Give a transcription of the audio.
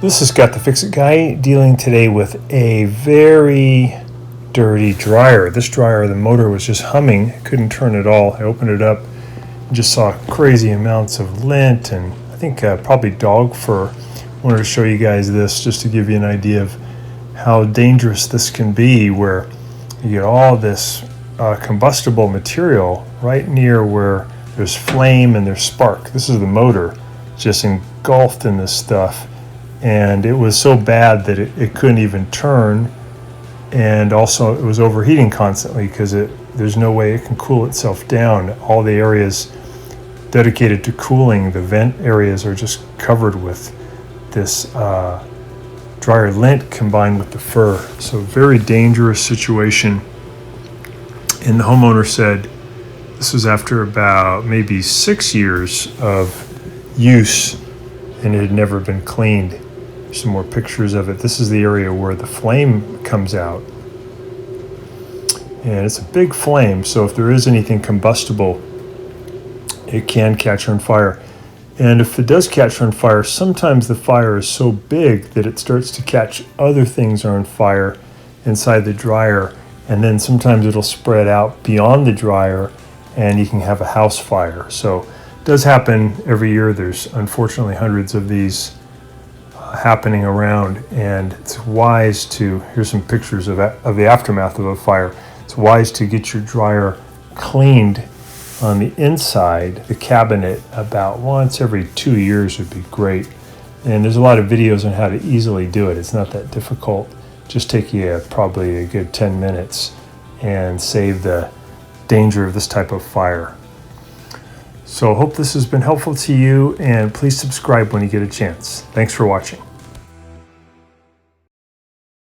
This is Scott the Fix-It Guy dealing today with a very dirty dryer. This dryer, the motor was just humming, couldn't turn at all. I opened it up and just saw crazy amounts of lint and I think probably dog fur. I wanted to show you guys this just to give you an idea of how dangerous this can be, where you get all this combustible material right near where there's flame and there's spark. This is the motor just engulfed in this stuff. And it was so bad that it couldn't even turn, and also it was overheating constantly because there's no way it can cool itself down. All the areas dedicated to cooling, the vent areas, are just covered with this dryer lint combined with the fur. So very dangerous situation. And the homeowner said this was after about maybe 6 years of use and it had never been cleaned. Some more pictures of it. This is the area where the flame comes out, and it's a big flame, so if there is anything combustible it can catch on fire. And if it does catch on fire, sometimes the fire is so big that it starts to catch other things on fire inside the dryer, and then sometimes it'll spread out beyond the dryer and you can have a house fire. So it does happen every year. There's unfortunately hundreds of these happening around, and it's wise to, here's some pictures of the aftermath of a fire. It's wise to get your dryer cleaned on the inside, the cabinet, about once every 2 years would be great. And there's a lot of videos on how to easily do it. It's not that difficult. Just take you probably a good 10 minutes and save the danger of this type of fire. So I hope this has been helpful to you, and please subscribe when you get a chance. Thanks for watching.